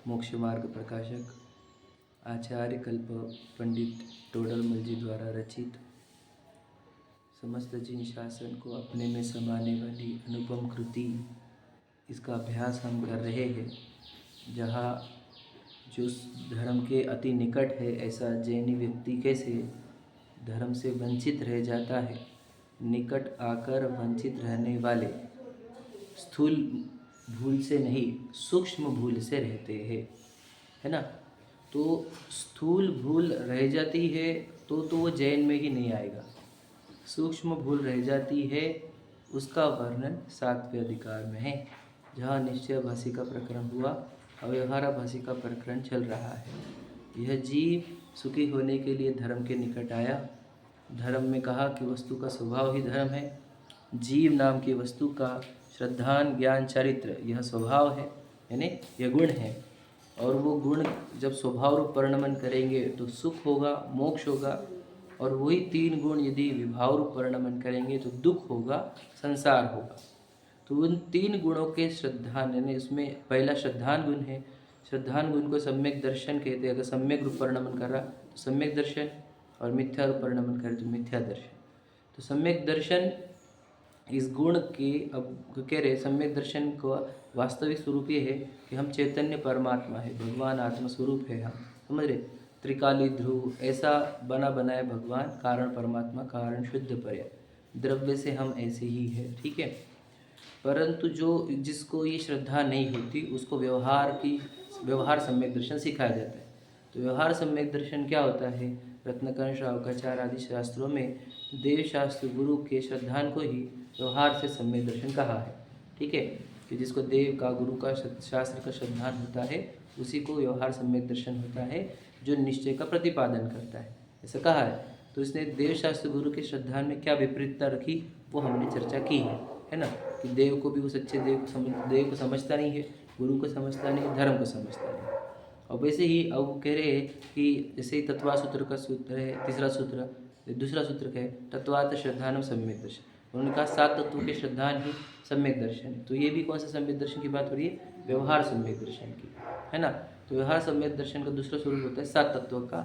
मोक्ष मार्ग प्रकाशक आचार्य कल्प पंडित टोडरमल जी द्वारा रचित समस्त जिन शासन को अपने में समाने वाली अनुपम कृति, इसका अभ्यास हम कर रहे हैं। जहाँ जो धर्म के अति निकट है, ऐसा जैनी व्यक्ति कैसे धर्म से वंचित रह जाता है, निकट आकर वंचित रहने वाले स्थूल भूल से नहीं सूक्ष्म भूल से रहते हैं, है ना। तो स्थूल भूल रह जाती है तो वो जैन में ही नहीं आएगा। सूक्ष्म भूल रह जाती है, उसका वर्णन 7वें अधिकार में है, जहाँ निश्चयभाषी का प्रकरण हुआ, अव्यवहाराभाषी का प्रकरण चल रहा है। यह जीव सुखी होने के लिए धर्म के निकट आया। धर्म में कहा कि वस्तु का स्वभाव ही धर्म है। जीव नाम की वस्तु का श्रद्धान ज्ञान चरित्र यह स्वभाव है, यानी यह गुण है। और वो गुण जब स्वभाव रूप परिणमन करेंगे तो सुख होगा, मोक्ष होगा। और वही 3 गुण यदि विभाव रूप परिणमन करेंगे तो दुख होगा, संसार होगा। तो उन 3 गुणों के श्रद्धान, यानी इसमें पहला श्रद्धान गुण है। श्रद्धान गुण को सम्यक दर्शन कहते हैं। अगर सम्यक रूप परिणमन कर रहा तो सम्यक दर्शन, और मिथ्या रूप परिणमन करे तो मिथ्या दर्शन। तो सम्यक दर्शन इस गुण के, अब कह रहे सम्यक दर्शन का वास्तविक स्वरूप ये है कि हम चैतन्य परमात्मा है, भगवान आत्मा स्वरूप है। हम समझ रहे, त्रिकाली ध्रुव ऐसा बना बनाए भगवान, कारण परमात्मा, कारण शुद्ध पर्याय, द्रव्य से हम ऐसे ही है, ठीक है। परंतु जिसको ये श्रद्धा नहीं होती उसको व्यवहार सम्यक दर्शन सिखाया जाता है। तो व्यवहार सम्यक दर्शन क्या होता है? रत्नकर्ण श्रावकाचार आदि शास्त्रों में देव शास्त्र गुरु के श्रद्धान को ही व्यवहार से सम्यक दर्शन कहा है, ठीक है। कि जिसको देव का, गुरु का, शास्त्र का श्रद्धान होता है उसी को व्यवहार सम्यक दर्शन होता है, जो निश्चय का प्रतिपादन करता है, ऐसा कहा है। तो इसने देव शास्त्र गुरु के श्रद्धान में क्या विपरीतता रखी वो हमने चर्चा की है ना। कि देव को भी वो सच्चे देव को समझता नहीं है, गुरु को समझता नहीं, धर्म को समझता नहीं। और वैसे ही अब वो कह रहे हैं कि जैसे ही तत्वा सूत्र का सूत्र है, तीसरा सूत्र, दूसरा सूत्र है तत्वात श्रद्धानम सम्यक दर्शन। उन्होंने कहा 7 तत्वों के श्रद्धान ही सम्यक दर्शन है। तो ये भी कौन सा सम्यक दर्शन की बात हो रही है? व्यवहार सम्यक दर्शन की, है ना। तो व्यवहार सम्यक दर्शन का दूसरा स्वरूप होता है 7 तत्वों का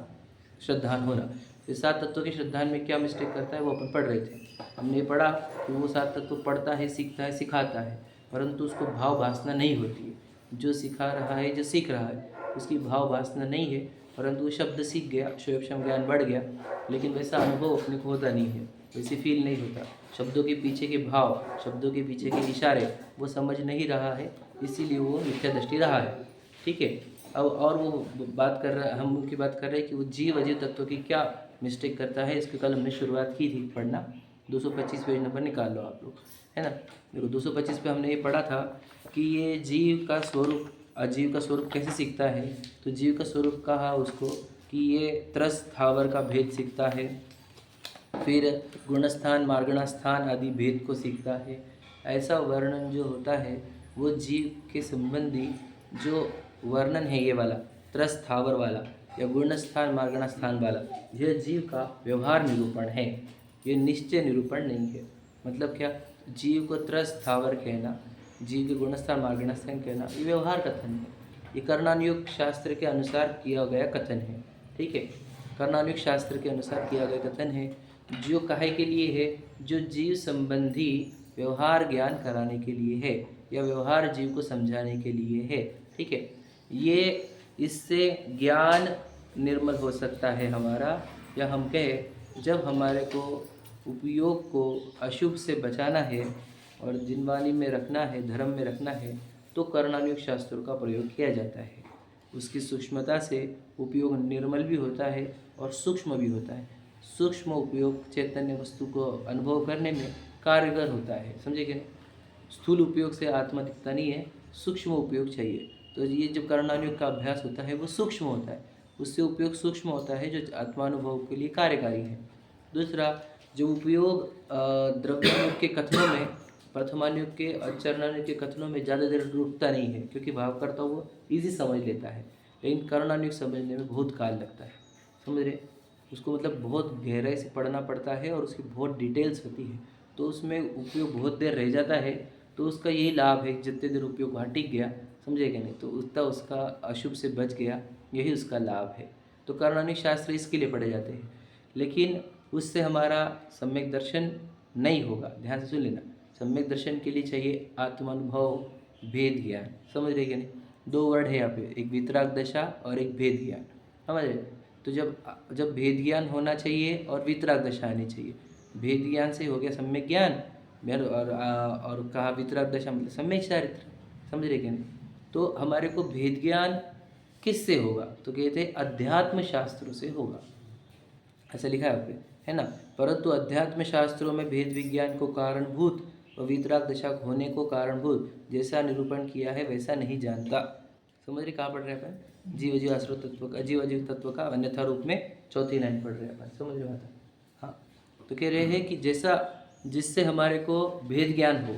श्रद्धान होना। तो 7 तत्वों के श्रद्धान में क्या मिस्टेक करता है वो अपन पढ़ रहे थे। हमने पढ़ा कि वो 7 तत्व पढ़ता है, सीखता है, सिखाता है, परंतु उसको भाव वासना नहीं होती है। जो सिखा रहा है, जो सीख रहा है, उसकी भाव वासना नहीं है, परंतु वो शब्द सीख गया, स्वयं ज्ञान बढ़ गया, लेकिन वैसा अनुभव अपने को होता नहीं है, वैसे फील नहीं होता। शब्दों के पीछे के भाव, शब्दों के पीछे के इशारे वो समझ नहीं रहा है, इसीलिए वो मिथ्या दृष्टि रहा है, ठीक है। अब और वो बात कर रहा है, हम उनकी बात कर रहे हैं कि वो जीव अजीव तत्व की क्या मिस्टेक करता है। इसकी कल हमने शुरुआत की थी पढ़ना, 225 पेज नंबर निकाल लो आप लोग, है ना। देखो 225 पे हमने ये पढ़ा था कि ये जीव का स्वरूप अजीव का स्वरूप कैसे सीखता है। तो जीव का स्वरूप कहा उसको कि ये त्रस स्थावर का भेद सीखता है, फिर गुणस्थान मार्गणास्थान आदि भेद को सीखता है। ऐसा वर्णन जो होता है वो जीव के संबंधी जो वर्णन है, ये वाला त्रस स्थावर वाला या गुणस्थान मार्गणास्थान वाला, यह जीव का व्यवहार निरूपण है, ये निश्चय निरूपण नहीं है। मतलब क्या? जीव को त्रस स्थावर कहना, जीव के गुणस्थान मार्गणास्थान कहना, ये व्यवहार कथन है। ये कर्णानुयुक्त शास्त्र के अनुसार किया गया कथन है, ठीक है। कर्णानुयुक्त शास्त्र के अनुसार किया गया कथन है, जो काहे के लिए है? जो जीव संबंधी व्यवहार ज्ञान कराने के लिए है, या व्यवहार जीव को समझाने के लिए है, ठीक है। ये इससे ज्ञान निर्मल हो सकता है हमारा, या हम कहें जब हमारे को उपयोग को अशुभ से बचाना है और जिनवानी में रखना है, धर्म में रखना है, तो कर्णानुयुक्त शास्त्रों का प्रयोग किया जाता है। उसकी सूक्ष्मता से उपयोग निर्मल भी होता है और सूक्ष्म भी होता है। सूक्ष्म उपयोग चैतन्य वस्तु को अनुभव करने में कारगर होता है, समझे कि नहीं। स्थूल उपयोग से आत्मा दिखता नहीं है, सूक्ष्म उपयोग चाहिए। तो ये जब कर्णानुयोग का अभ्यास होता है वो सूक्ष्म होता है, उससे उपयोग सूक्ष्म होता है जो आत्मानुभव के लिए कार्यकारी है। दूसरा, जो उपयोग द्रव्यानुयोग के कथनों में, प्रथमानुयोग के और चरणानुयोग के कथनों में ज़्यादा देर रुकता नहीं है, क्योंकि भाव करता वो ईजी समझ लेता है। लेकिन कर्णानुयोग समझने में बहुत काल लगता है, समझ रहे। उसको मतलब बहुत गहराई से पढ़ना पड़ता है और उसकी बहुत डिटेल्स होती है, तो उसमें उपयोग बहुत देर रह जाता है। तो उसका यही लाभ है, जितने देर उपयोग वहाँ टिक गया, समझे कि नहीं। तो उतना उसका अशुभ से बच गया, यही उसका लाभ है। तो कार्णानिक शास्त्र इसके लिए पढ़े जाते हैं, लेकिन उससे हमारा सम्यक दर्शन नहीं होगा। ध्यान से सुन लेना, सम्यक दर्शन के लिए चाहिए आत्मानुभव, भेद ज्ञान। समझ रहे कि नहीं। दो वर्ड है यहाँ पे, एक वितराग दशा और एक भेद ज्ञान। समझ रहे। तो जब भेद ज्ञान होना चाहिए और वितराग दशा आनी चाहिए। भेद ज्ञान से हो गया सम्यक ज्ञान, और कहा वितराग दशा मतलब सम्यक चारित्र। समझ रहे कि नहीं। तो हमारे को भेद ज्ञान किससे होगा, तो कहते हैं अध्यात्म शास्त्रों से होगा। ऐसा लिखा है आपने, है ना। परंतु अध्यात्म शास्त्रों में भेद विज्ञान को कारणभूत व वितराग दशा होने को कारणभूत जैसा निरूपण किया है वैसा नहीं जानता। समझ रहे कहाँ पढ़ रहे हैं अपन, जीव अजीव आश्रित तत्व का, जीव अजीव तत्व का अन्यथा रूप में चौथी लाइन पढ़ रहे हैं अपन। समझ रहे बात। हाँ, तो कह रहे हैं कि जैसा जिससे हमारे को भेद ज्ञान हो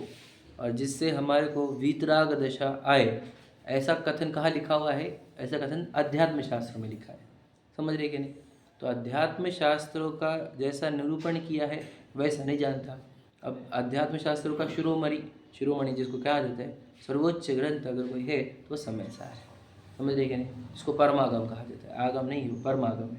और जिससे हमारे को वितराग दशा आए, ऐसा कथन कहाँ लिखा हुआ है, ऐसा कथन अध्यात्म शास्त्र में लिखा है। समझ रहे कि नहीं। तो अध्यात्म शास्त्रों का जैसा निरूपण किया है वैसा नहीं जानता। अब अध्यात्म शास्त्रों का शिरोमणि जिसको कहा जाता है, सर्वोच्च ग्रंथ अगर कोई है तो समय सार है। समझ रहे कि नहीं। इसको परमागम कहा जाता है, आगम नहीं, वो परमागम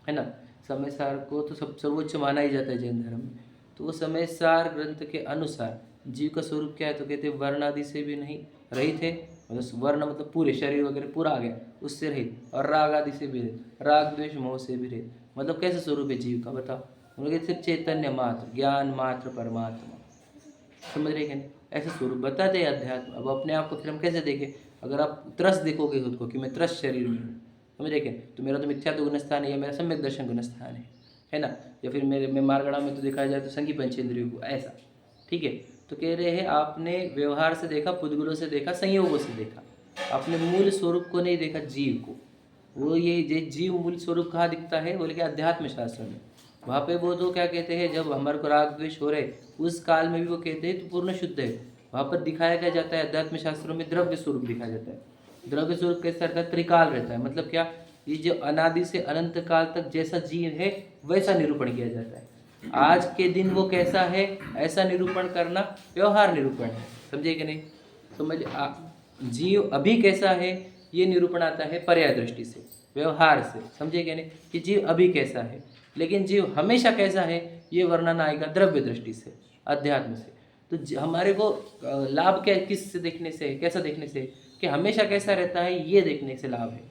है ना। समय सार को तो सब सर्वोच्च माना ही जाता है जैन धर्म में। तो वो समय सार ग्रंथ के अनुसार जीव का स्वरूप क्या है, तो कहते हैं वर्ण आदि से भी नहीं रहित है, मतलब वर्ण मतलब पूरे शरीर वगैरह पूरा आ गया उससे रहित, और राग आदि से भी रहित, राग द्वेष मोह से भी रहित। मतलब कैसे स्वरूप है जीव का, बताओ। उनके सिर्फ चैतन्य मात्र, ज्ञान मात्र, परमात्मा। समझ रहे क्या। ऐसे स्वरूप बताते हैं अध्यात्म। अब अपने आप को फिर हम कैसे देखें, अगर आप त्रस्त देखोगे खुद को कि मैं त्रस्त शरीर में हूँ, समझ रहे क्या, तो मेरा तो मिथ्यात्व गुणस्थान है या मेरा सम्यक दर्शन गुणस्थान है ना। या फिर मैं मारगड़ा में तो देखा जाए तो संगी पंचेंद्रियों को ऐसा, ठीक है। तो कह रहे हैं आपने व्यवहार से देखा, पुद्गलों से देखा, संयोगों से देखा, आपने मूल स्वरूप को नहीं देखा, जीव को। वो ये जीव मूल स्वरूप कहाँ दिखता है, बोले कि अध्यात्म शास्त्र में। वहाँ पे वो तो क्या कहते हैं, जब हमारे को राग द्वेष हो रहे उस काल में भी वो कहते हैं तो पूर्ण शुद्ध है। वहाँ पर दिखाया क्या जाता है, अध्यात्म शास्त्रों में द्रव्य स्वरूप दिखाया जाता है। द्रव्य स्वरूप कैसा रहता है, त्रिकाल रहता है। मतलब क्या, ये जो अनादि से अनंत काल तक जैसा जीव है वैसा निरूपण किया जाता है। आज के दिन वो कैसा है ऐसा निरूपण करना व्यवहार निरूपण है। समझे कि नहीं। समझ जीव अभी कैसा है ये निरूपण आता है पर्याय दृष्टि से, व्यवहार से। समझे कि नहीं, कि जीव अभी कैसा है। लेकिन जीव हमेशा कैसा है ये वर्णन आएगा द्रव्य दृष्टि से, अध्यात्म से। तो हमारे को लाभ क्या किस से देखने से, कैसा देखने से, कि हमेशा कैसा रहता है ये देखने से लाभ है।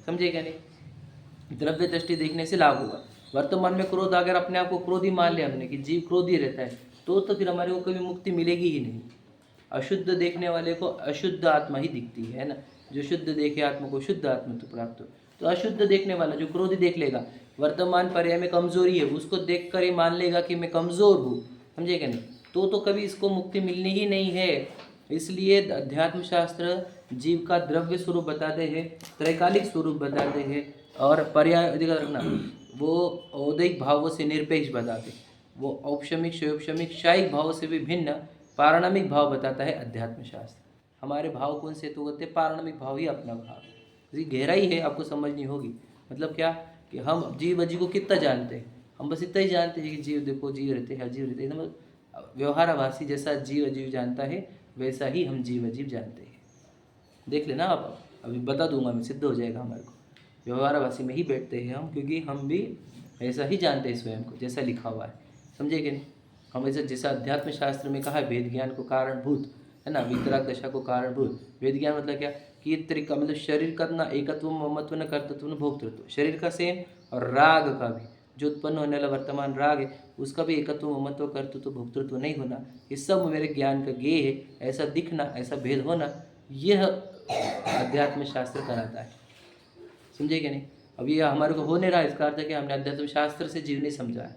समझे क्या नहीं। द्रव्य दृष्टि देखने से लाभ होगा। वर्तमान में क्रोध, अगर अपने आप को क्रोधी मान लिया हमने कि जीव क्रोधी रहता है, तो फिर हमारे को कभी मुक्ति मिलेगी ही नहीं। अशुद्ध देखने वाले को अशुद्ध आत्मा ही दिखती है ना। जो शुद्ध देखे आत्मा को शुद्ध आत्मा तो प्राप्त हो। तो अशुद्ध देखने वाला जो क्रोधी देख लेगा, वर्तमान पर्याय में कमजोरी है, उसको देख कर ही मान लेगा कि मैं कमजोर हूँ। समझे क्या नहीं। तो कभी इसको मुक्ति मिलनी ही नहीं है। इसलिए अध्यात्म शास्त्र जीव का द्रव्य स्वरूप बताते हैं, त्रैकालिक स्वरूप बताते हैं, और पर्याय रखना वो औदैहिक भावों से निरपेक्ष बताते, वो औपशमिक शयोपशमिक शायिक भावों से भी भिन्न पारणमिक भाव बताता है अध्यात्म शास्त्र। हमारे भाव कौन से, तो कहते हैं पारणमिक भाव ही अपना भाव। इसकी गहराई है, आपको समझनी होगी। मतलब क्या, कि हम जीव अजीव को कितना जानते हैं, हम बस इतना ही जानते हैं कि जीव देखो जीव रहते हैं, अजीव रहते हैं। मतलब व्यवहाराभासी जैसा जीव अजीव जानता है वैसा ही हम जीव अजीव जानते हैं। देख लेना आप, अभी बता दूंगा मैं, सिद्ध हो जाएगा हमारे को। व्यवहाराभासी में ही बैठते हैं हम, क्योंकि हम भी ऐसा ही जानते हैं स्वयं को जैसा लिखा हुआ है। समझे कि नहीं। हम ऐसे जैसा अध्यात्म शास्त्र में कहा है वेद ज्ञान को कारणभूत, है ना, वितराग दशा को कारणभूत। वेद ज्ञान मतलब क्या, कि तरीका मतलब शरीर का ना एकत्व ममत्व न कर्तृत्व न भोक्तृत्व, शरीर का सेम, और राग का भी जो उत्पन्न होने वाला वर्तमान राग है उसका भी एकत्व ममत्व कर्तृत्व भोक्तृत्व नहीं होना, ये सब मेरे ज्ञान का गेय है। ऐसा दिखना, ऐसा भेद होना, यह अध्यात्म शास्त्र कराता है। समझे क्या नहीं। अब ये हमारे को हो नहीं रहा, इसका अर्थ है कि हमने अध्यात्म शास्त्र से जीव नहीं समझा है,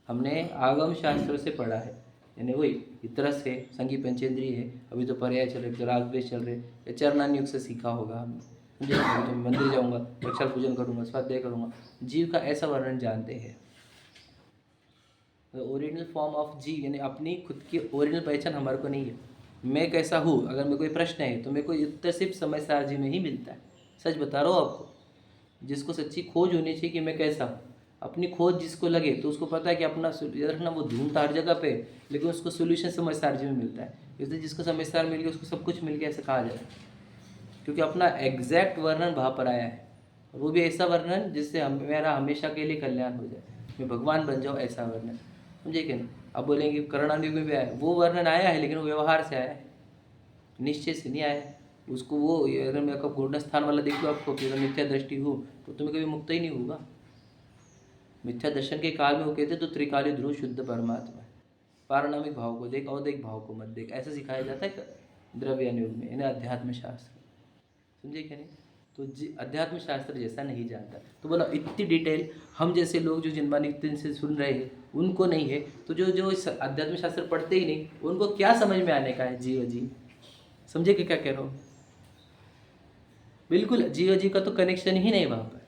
हमने आगम शास्त्र से पढ़ा है। यानी वही इतरस है, संगी पंचेंद्रिय है, अभी तो पर्याय चल रहे, तो राग द्वेष चल रहे, या चरणान युग से सीखा होगा हमने। समझे, अभी तो मंदिर जाऊँगा, रक्षा पूजन करूँगा, स्वाध्याय करूँगा, जीव का ऐसा वर्णन जानते हैं। ओरिजिनल फॉर्म ऑफ जीव, यानी अपनी खुद की ओरिजिनल पहचान हमारे को नहीं है। मैं कैसा हूँ, अगर मेरे कोई प्रश्न है तो मेरे को उत्तर सिर्फ समझदार जी में ही मिलता है। सच बता रहा हूँ आपको, जिसको सच्ची खोज होनी चाहिए कि मैं कैसा हूँ, अपनी खोज जिसको लगे तो उसको पता है कि अपना याद रखना, वो ढूंढता हर जगह पे, लेकिन उसको सोल्यूशन समझदार जी में मिलता है। इसलिए जिसको समझदार मिल गया उसको सब कुछ मिल गया, ऐसा कहा जाए। क्योंकि अपना एग्जैक्ट वर्णन वहाँ पर आया है, वो भी ऐसा वर्णन जिससे मेरा हमेशा के लिए कल्याण हो जाए, मैं भगवान बन जाऊँ, ऐसा वर्णन। समझे कि नहीं? अब बोलेंगे करुणानिधि में भी आया, वो वर्णन आया है लेकिन वो व्यवहार से आया है, निश्चय से नहीं आया है। उसको वो अगर मैं आपको गूढ़ स्थान वाला देखो आपको कि अगर मिथ्या दृष्टि हो तो तुम्हें कभी मुक्त ही नहीं होगा। मिथ्या दर्शन के काल में वो कहते तो त्रिकाली ध्रुव शुद्ध परमात्मा है, पारणामिक भाव को देख, अवदैक भाव को मत देख, ऐसा सिखाया जाता है द्रव्य योग में, यानी अध्यात्म शास्त्र। समझे क्या नहीं? तो अध्यात्म शास्त्र जैसा नहीं जानता। तो बोला इतनी डिटेल हम जैसे लोग जो जिनवानी दिन से सुन रहे हैं उनको नहीं है, तो जो जो इस अध्यात्म शास्त्र पढ़ते ही नहीं उनको क्या समझ में आने का है जीव जी? समझे कि क्या कह रहा हूँ? बिल्कुल जीव जी का तो कनेक्शन ही नहीं वहाँ पर।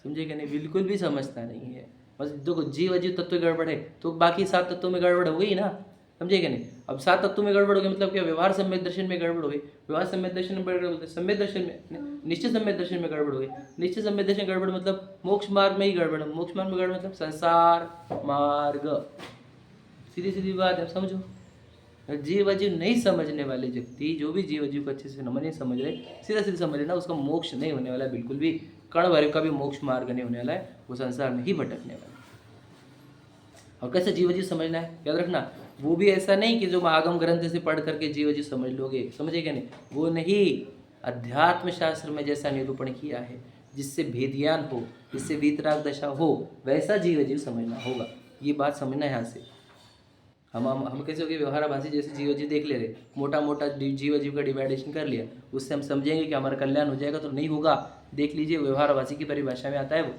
समझे क्या नहीं? बिल्कुल भी समझता नहीं है। बस देखो जीव अजीव तत्व गड़बड़ है तो बाकी 7 तत्वों में गड़बड़ हो गई ना। समझे क्या नहीं? अब 7 तत्वों में गड़बड़ हो गई मतलब क्या? व्यवहार सम्यक दर्शन में गड़बड़ हो गई, व्यवहार सम्यक दर्शन में गड़बड़ बोलते, सम्यक दर्शन में, निश्चित सम्यक दर्शन में गड़बड़ हो गई, निश्चित सम्यक दर्शन गड़बड़ मतलब मोक्ष मार्ग में ही गड़बड़, मोक्ष मार्ग में गड़बड़ मतलब संसार मार्ग। सीधी सीधी बात है, समझो। जीव अजीव नहीं समझने वाले व्यक्ति, जो भी जीव अजीव को अच्छे से नहीं समझ रहे, सीधा सीधा समझ रहे ना, उसका मोक्ष नहीं होने वाला है, बिल्कुल भी कण भर का भी मोक्ष मार्ग नहीं होने वाला है, वो संसार में ही भटकने वाला है। और कैसे जीव अजीव समझना है, याद रखना, वो भी ऐसा नहीं कि जो आगम ग्रंथ से पढ़ करके जीव अजीव समझ लोगे, समझे क्या नहीं? वो नहीं, अध्यात्म शास्त्र में जैसा निरूपण किया है, जिससे भेदज्ञान हो, जिससे वीतराग दशा हो, वैसा जीव अजीव समझना होगा। ये बात समझना है यहाँ से। हम कैसे हो गए व्यवहाराभासी जैसे जीव जीव देख ले रहे, मोटा मोटा जीव जीव का डिवाइडेशन कर लिया, उससे हम समझेंगे कि हमारा कल्याण हो जाएगा, तो नहीं होगा। देख लीजिए व्यवहारभासी की परिभाषा में आता है वो,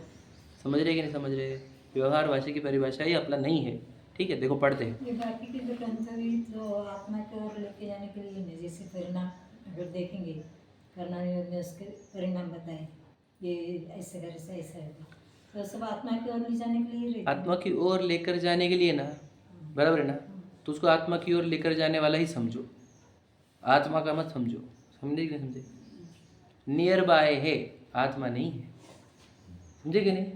समझ रहे कि नहीं समझ रहे? व्यवहारभाषी की परिभाषा ही अपना नहीं है, ठीक है? देखो पढ़ते हैं। ये बाकी के जो ग्रंथ भी जो आत्मा की ओर लेके जाने के लिए नहीं, जैसे परिणाम अगर देखेंगे करना योग में उसके परिणाम बताए, ये ऐसे करे से ऐसा है, तो सब आत्मा की ओर ले जाने के लिए रहते हैं। आत्मा की ओर लेकर जाने के लिए ना, बराबर है ना? तो उसको आत्मा की ओर लेकर जाने वाला ही समझो, आत्मा का मत समझो। समझे कि नहीं समझे? नियर बाय है, आत्मा नहीं है। समझे कि नहीं?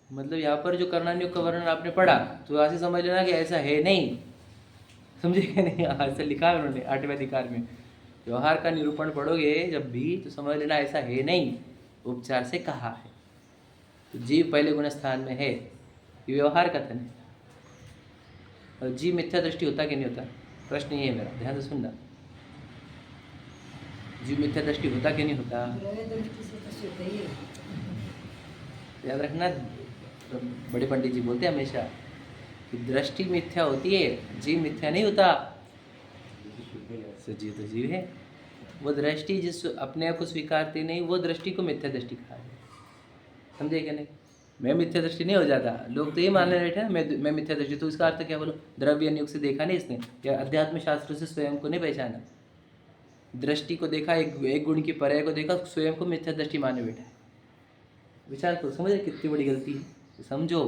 मतलब यहाँ पर जो कर्णानुयोग का वर्णन आपने पढ़ा तो ऐसे समझ लेना कि ऐसा है नहीं। समझे कि नहीं? ऐसा लिखा है उन्होंने 8वें अधिकार में, व्यवहार का निरूपण पढ़ोगे जब भी तो समझ लेना ऐसा है नहीं, उपचार से कहा है। तो जीव पहले गुण स्थान में है, ये व्यवहार कथन है। और जीव मिथ्या दृष्टि होता कि नहीं होता? प्रश्न ये है मेरा, ध्यान से सुनना। जीव मिथ्या दृष्टि होता कि नहीं होता? याद रखना, बड़े पंडित जी बोलते हैं हमेशा कि दृष्टि मिथ्या होती है, जीव मिथ्या नहीं होता। जीव तो जीव है, वो दृष्टि जिस अपने आप को स्वीकारती नहीं, वो दृष्टि को मिथ्या दृष्टि कहा है। समझे क्या नहीं? मैं मिथ्या दृष्टि नहीं हो जाता, लोग तो ये मानने बैठे हैं मैं मिथ्या दृष्टि, तो इसका अर्थ क्या? बोलो द्रव्य योग से देखा नहीं इसने, या अध्यात्म शास्त्र से स्वयं को नहीं पहचाना, दृष्टि को देखा, एक गुण की पर्याय को देखा, स्वयं को मिथ्या दृष्टि माने बैठा है। विचार करो, समझे कितनी बड़ी गलती है, समझो।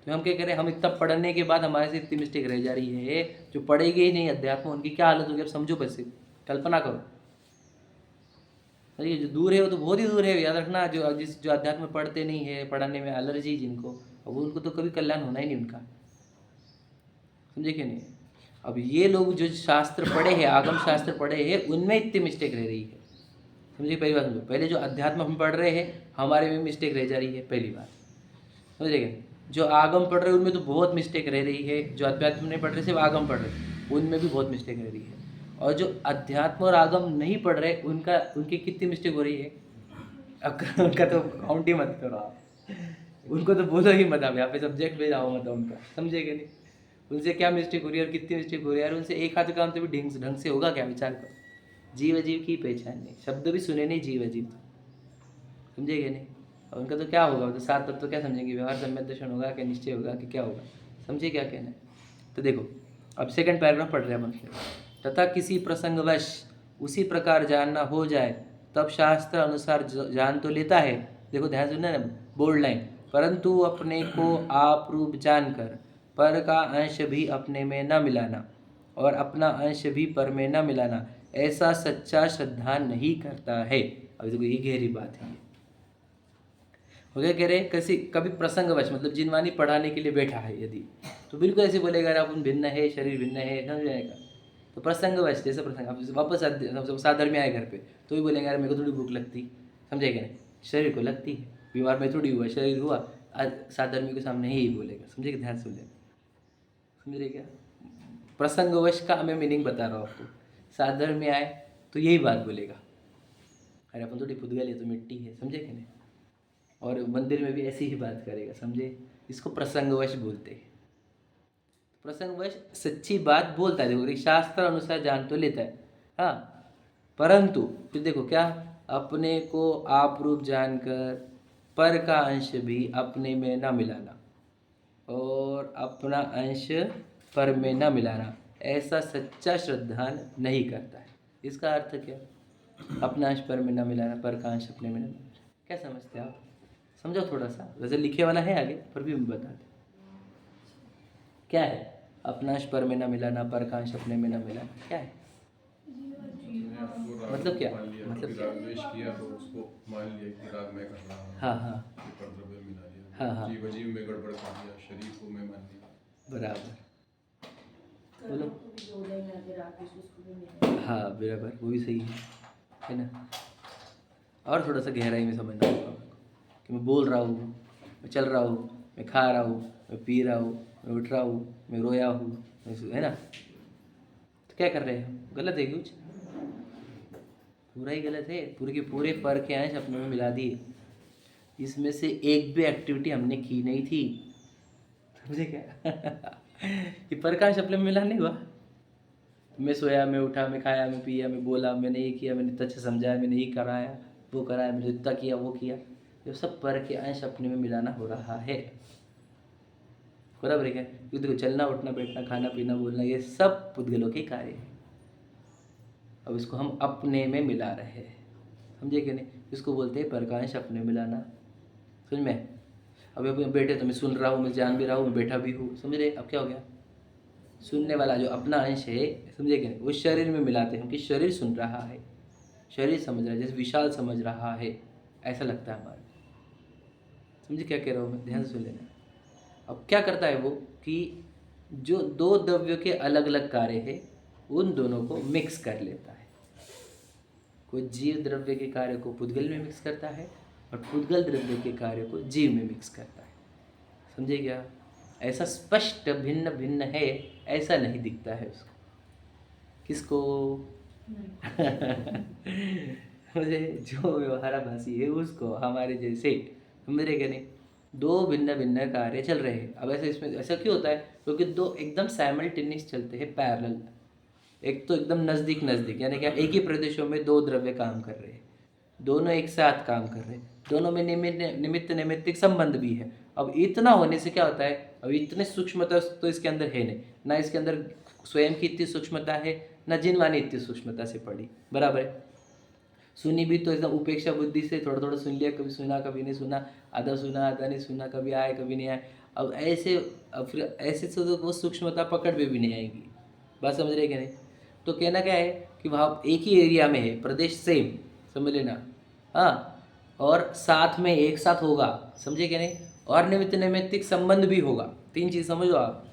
तो हम क्या करें, हम इतना पढ़ने के बाद हमारे से इतनी मिस्टेक रह जा रही है, जो पढ़ेगी ही नहीं अध्यात्म उनकी क्या हालत होगी, अब समझो। बस कल्पना करो, जो दूर है वो तो बहुत ही दूर है। याद रखना, जो अध्यात्म पढ़ते नहीं है, पढ़ाने में एलर्जी जिनको, अब उनको तो कभी कल्याण होना ही नहीं उनका। समझे कि नहीं? अब ये लोग जो शास्त्र पढ़े हैं, आगम शास्त्र पढ़े हैं, उनमें इतनी मिस्टेक रह रही है। समझिए, पहली बात समझो, पहले जो अध्यात्म हम पढ़ रहे हैं हमारे में मिस्टेक रह जा रही है, पहली बात समझिएगा। जो आगम पढ़ रहे हैं उनमें तो बहुत मिस्टेक रह रही है, जो अध्यात्म नहीं पढ़ रहे सिर्फ आगम पढ़ रहे उनमें भी बहुत मिस्टेक रह रही है, और जो अध्यात्म और आगम नहीं पढ़ रहे उनकी कितनी मिस्टेक हो रही है, उनका तो काउंट ही मत करो आप, उनको तो बोलो ही मत, आप यहाँ पे सब्जेक्ट भेज आओ मत उनका। समझेगा नहीं? उनसे क्या मिस्टेक हो रही है और कितनी मिस्टेक हो रही है, और उनसे एक हाथ काम तो भी ढंग से होगा क्या? विचार करो। जीव अजीव की पहचान नहीं, शब्द भी सुने नहीं जीव अजीव, तो समझेगा नहीं? और उनका तो क्या होगा, तो 7 तत्व तो क्या समझेंगे, व्यवहार सम्यक दर्शन होगा कि निश्चय होगा कि क्या होगा? समझिए क्या कहना है? तो देखो अब सेकंड पैराग्राफ पढ़ रहे हैं अपन, तथा किसी प्रसंगवश उसी प्रकार जानना हो जाए तब शास्त्र अनुसार जान तो लेता है। देखो ध्यान सुनना ना, बोल्ड लाइन, परंतु अपने को आप रूप जानकर पर का अंश भी अपने में न मिलाना और अपना अंश भी पर में न मिलाना, ऐसा सच्चा श्रद्धा नहीं करता है। अब देखो ये गहरी बात है। हो गया, कह रहे कैसे कभी प्रसंगवश, मतलब जिनवानी पढ़ाने के लिए बैठा है यदि, तो बिल्कुल ऐसे बोलेगा अपन भिन्न है, शरीर भिन्न है, समझ जाएगा। तो प्रसंगवश, जैसे प्रसंग आप वापस साधर्म में आए घर पे तो भी बोलेंगे यार मेरे को थोड़ी भूख लगती, समझे क्या नहीं, शरीर को लगती है, बीमार में थोड़ी हुआ, शरीर हुआ, आज साधर्मी के सामने ही बोलेगा, समझे, ध्यान से लेना, समझ रहे क्या, प्रसंगवश का मैं मीनिंग बता रहा हूँ आपको। साधर्म में आए तो यही बात बोलेगा, अरे अपन थोड़ी पुद्गल है तो मिट्टी है, समझे क्या नहीं, और मंदिर में भी ऐसी ही बात करेगा, समझे, इसको प्रसंगवश बोलते हैं। प्रसंगवश सच्ची बात बोलता है, देखो शास्त्र अनुसार जान तो लेता है, हाँ, परंतु फिर देखो क्या, अपने को आप रूप जानकर पर का अंश भी अपने में न मिलाना और अपना अंश पर में न मिलाना, ऐसा सच्चा श्रद्धान नहीं करता है। इसका अर्थ क्या, अपना अंश पर में न मिलाना, पर का अंश अपने में न मिलाना, क्या समझते हैं आप, समझो थोड़ा सा, वैसे लिखे वाला है आगे पर भी मैं बता दें क्या है, अपना अंश पर में न मिलाना, पर का अंश अपने में न मिलाना, क्या है, मतलब क्या, मतलब क्या, राग द्वेष किया तो उसको मान लिया कि राग मैं कर रहा हूँ, हाँ हाँ परद्रव्य मिला लिया, हाँ हाँ जीव अजीव में गड़बड़ कर दिया, शरीर को मैं मान लिया, बराबर, बोलो, हाँ बराबर, वो भी सही है ना। और थोड़ा सा गहराई में समझना होगा कि मैं बोल रहा हूँ, मैं चल रहा हूँ, मैं खा रहा हूँ, मैं पी रहा हूँ, मैं उठ रहा हूँ, मैं रोया हूँ, है ना, तो क्या कर रहे हैं हम, गलत है कुछ, पूरा ही गलत है, पूरे के पूरे पर के अंश अपने में मिला दिए, इसमें से एक भी एक्टिविटी हमने की नहीं थी, समझे क्या ये पर का अंश अपने में मिला नहीं हुआ, मैं सोया, मैं उठा, मैं खाया, मैं पिया, मैं बोला, मैंने ये किया, मैंने इतना अच्छा समझाया, मैंने ये कराया, वो कराया, मैंने इतना किया, वो किया, ये सब पर के अंश अपने में मिलाना हो रहा है, बराबर है क्या, क्योंकि देखो चलना, उठना, बैठना, खाना, पीना, बोलना, ये सब पुद्गलों के कार्य है, अब इसको हम अपने में मिला रहे हैं, समझे कि नहीं, इसको बोलते हैं पर का अंश अपने मिलाना, समझ में, अब बैठे तो मैं सुन रहा हूँ, मैं जान भी रहा हूँ, मैं बैठा भी हूँ, समझ रहे, अब क्या हो गया, सुनने वाला जो अपना अंश है, समझे कि नहीं, वो शरीर में मिलाते हैं कि शरीर सुन रहा है, शरीर समझ रहा है, जैसे विशाल समझ रहा है, ऐसा लगता है हमारा, समझे क्या कह रहा हूँ मैं, ध्यान से सुन लेना। अब क्या करता है वो कि जो दो द्रव्य के अलग अलग कार्य है उन दोनों को मिक्स कर लेता है, कोई जीव द्रव्य के कार्य को पुद्गल में मिक्स करता है और पुद्गल द्रव्य के कार्य को जीव में मिक्स करता है, समझे क्या, ऐसा स्पष्ट भिन्न भिन्न है ऐसा नहीं दिखता है उसको, किसको मुझे जो व्यवहाराभासी है उसको, हमारे जैसे, समझे क्या नहीं, दो भिन्न भिन्न कार्य चल रहे हैं, अब ऐसे इसमें ऐसा क्यों होता है, क्योंकि दो एकदम साइमल्टेनियस चलते हैं, पैरेलल, एक तो एकदम नज़दीक नज़दीक, यानी क्या, एक ही प्रदेशों में दो द्रव्य काम कर रहे हैं, दोनों एक साथ काम कर रहे हैं, दोनों में निमित्त नैमित्तिक संबंध भी है। अब इतना होने से क्या होता है, अब इतने सूक्ष्मता तो इसके अंदर है नहीं, ना इसके अंदर स्वयं की इतनी सूक्ष्मता है, ना जिनवानी इतनी सूक्ष्मता से पड़ी, बराबर है, सुनी भी तो एकदम उपेक्षा बुद्धि से थोड़ा थोड़ा सुन लिया, कभी सुना कभी नहीं सुना, आधा नहीं सुना, कभी आए कभी नहीं आए, अब ऐसे, अब फिर ऐसे तो वो सूक्ष्मता पकड़ में भी नहीं आएगी, बात समझ रहे क्या नहीं, तो कहना क्या है कि वहाँ एक ही एरिया में है, प्रदेश सेम, समझ लेना, हाँ, और साथ में एक साथ होगा, समझे क्या नहीं, और निमित्त नैमित्तिक संबंध भी होगा, तीन चीज़ समझो आप,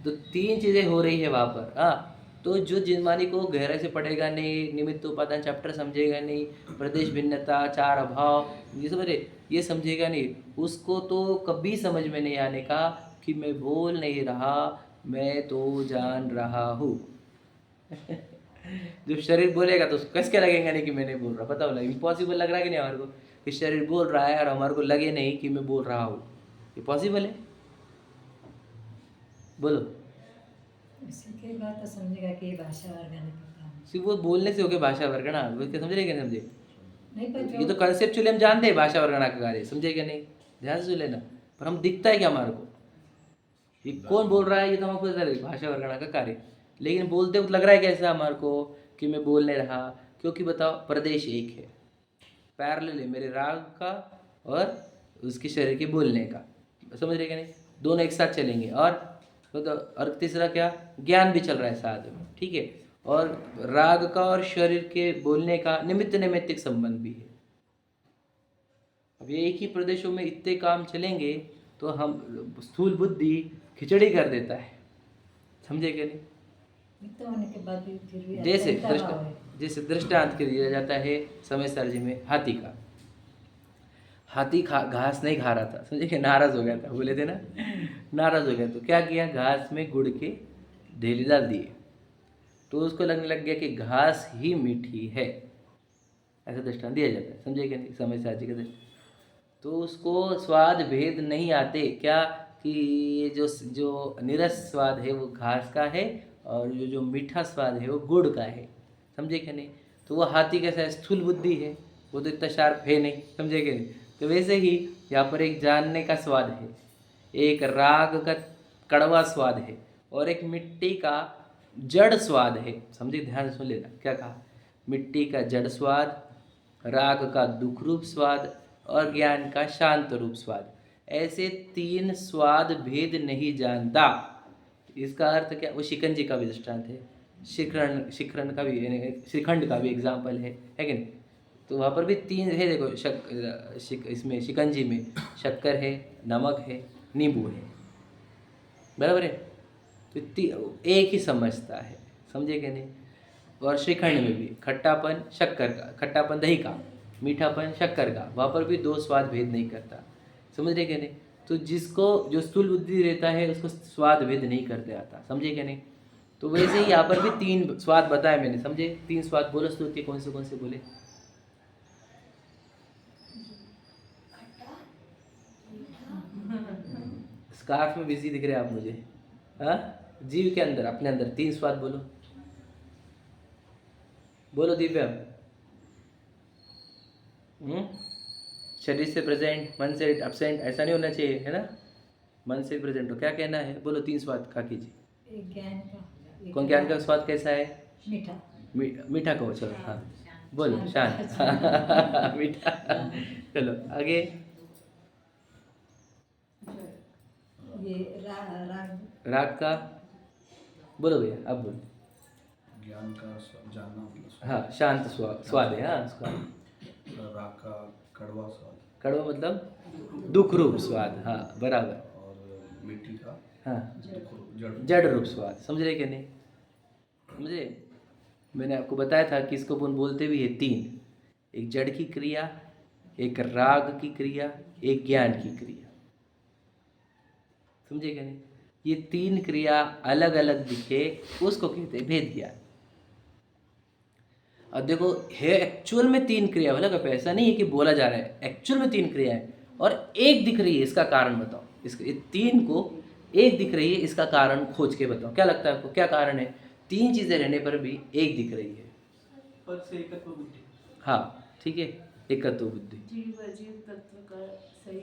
तो तीन चीज़ें हो रही है वहाँ पर, हाँ, तो जो जिनवानी को गहराई से पढ़ेगा नहीं, निमित्त उपादान चैप्टर समझेगा नहीं, प्रदेश भिन्नता, चार अभाव, ये समझे, ये समझेगा नहीं, उसको तो कभी समझ में नहीं आने का कि मैं बोल नहीं रहा, मैं तो जान रहा हूँ जब शरीर बोलेगा तो कस के लगेगा नहीं कि मैं नहीं बोल रहा, पता होगा, इम्पॉसिबल लग रहा है कि नहीं हमारे को, कि शरीर बोल रहा है और हमारे को लगे नहीं कि मैं बोल रहा हूँ, ये पॉसिबल है, बोलो, इसी के बाद तो समझेगा कि ये भाषा वर्ग नहीं पता है। सिर्फ वो बोलने से हो गया भाषा वर्गणा, वो क्या समझ रहे क्या नहीं समझे, नहीं पर ये तो कंसेप्चुअली हम जानते हैं भाषा वर्गणा का कार्य, समझे क्या नहीं, ध्यान से सुन लेना, पर हम दिखता है क्या हमारे को, ये कौन बोल रहा है ये तो हमको पता है, भाषा वर्गणा का कार्य, लेकिन बोलते वक्त लग रहा है कैसा हमारे को कि मैं बोल नहीं रहा, क्योंकि बताओ प्रदेश एक है, पैरेलल है मेरे राग का और उसके शरीर के बोलने का, समझ रहे क्या नहीं, दोनों एक साथ चलेंगे, और तीसरा क्या, ज्ञान भी चल रहा है साथ में, ठीक है, और राग का और शरीर के बोलने का निमित्त नैमित्तिक संबंध भी है। अब ये एक ही प्रदेशों में इतने काम चलेंगे तो हम स्थूल बुद्धि खिचड़ी कर देता है, समझे क्या नहीं, मित्र होने के बाद भी फिर भी जैसे चलता रहा है। जैसे दृष्टांत के दिया जाता है समय सारजी में हाथी का। हाथी घास नहीं खा रहा था, समझे कि नाराज हो गया था, बोले थे ना, नाराज हो गया तो क्या किया, घास में गुड़ के ढेले डाल दिए, तो उसको लगने लग गया कि घास ही मीठी है, ऐसा दृष्टांत दिया जाता है, समझे कि नहीं, समय सारजी का दृष्टांत। तो उसको स्वाद भेद नहीं आते क्या, कि ये जो निरस स्वाद है वो घास का है और जो मीठा स्वाद है वो गुड़ का है, समझे कि नहीं। तो वो हाथी कैसा है, स्थूल बुद्धि है, वो तो इतना शार्प है नहीं, समझे कि नहीं। तो वैसे ही यहाँ पर एक जानने का स्वाद है, एक राग का कड़वा स्वाद है और एक मिट्टी का जड़ स्वाद है, समझे, ध्यान से सुन लेना क्या कहा, मिट्टी का जड़ स्वाद, राग का दुख रूप स्वाद और ज्ञान का शांत रूप स्वाद, ऐसे तीन स्वाद भेद नहीं जानता। इसका अर्थ क्या, वो शिकंजी का भी दृष्टांत है, शिखरण का भी, श्रीखंड का भी एग्जाम्पल है कि नहीं। तो वहाँ पर भी तीन है, देखो इसमें शिकंजी में शक्कर है, नमक है, नींबू है, बराबर है। तो एक ही समझता है, समझे कि नहीं। और श्रीखंड में भी खट्टापन शक्कर का, खट्टापन दही का, मीठापन शक्कर का, वहाँ पर भी दो स्वाद भेद नहीं करता, समझ रहे कि नहीं। तो जिसको जो स्थूल बुद्धि रहता है उसको स्वाद भेद नहीं करते आता, समझे कि नहीं। तो वैसे ही यहाँ पर भी तीन स्वाद बताए मैंने, समझे, तीन स्वाद बोलो स्तुति, कौन से बोले। स्कार्फ में बिजी दिख रहे हैं आप मुझे, हाँ, जीव के अंदर, अपने अंदर तीन स्वाद बोलो, बोलो दिव्या। शरीर से प्रेजेंट, मन से एब्सेंट, ऐसा नहीं होना चाहिए, है ना, मन से प्रेजेंट हो। क्या कहना है, बोलो तीन स्वाद का कीजिए। एक ज्ञान का, कौन ज्ञान का स्वाद कैसा है, मीठा, मीठा कहो, चलो हाँ बोलो, शांत मीठा, चलो आगे। ये राग राग का बोलो भैया, अब बोलो। ज्ञान का जानना मतलब हाँ, शांत स्वाद है, हाँ स्वाद। राग का कड़वा स्वाद, कड़वा मतलब दुख रूप स्वाद, हाँ बराबर। और मिट्टी का हाँ जड़ जड़ रूप स्वाद, समझ रहे कि नहीं, समझे। मैंने आपको बताया था कि इसको अपन बोलते भी है तीन, एक जड़ की क्रिया, एक राग की क्रिया, एक ज्ञान की क्रिया, समझे कि नहीं। ये तीन क्रिया अलग अलग दिखे उसको कहते हैं भेद ज्ञान। अब देखो है एक्चुअल में तीन क्रिया, मतलब ऐसा नहीं है कि बोला जा रहा है, एक्चुअल में तीन क्रिया है और एक दिख रही है, इसका कारण बताओ। इसके तीन को एक दिख रही है, इसका कारण खोज के बताओ, क्या लगता है आपको, क्या कारण है, तीन चीजें रहने पर भी एक दिख रही है, पर से एकत्व बुद्धि, हाँ ठीक है, एकत्व बुद्धि, जीव अजीव तत्व का सही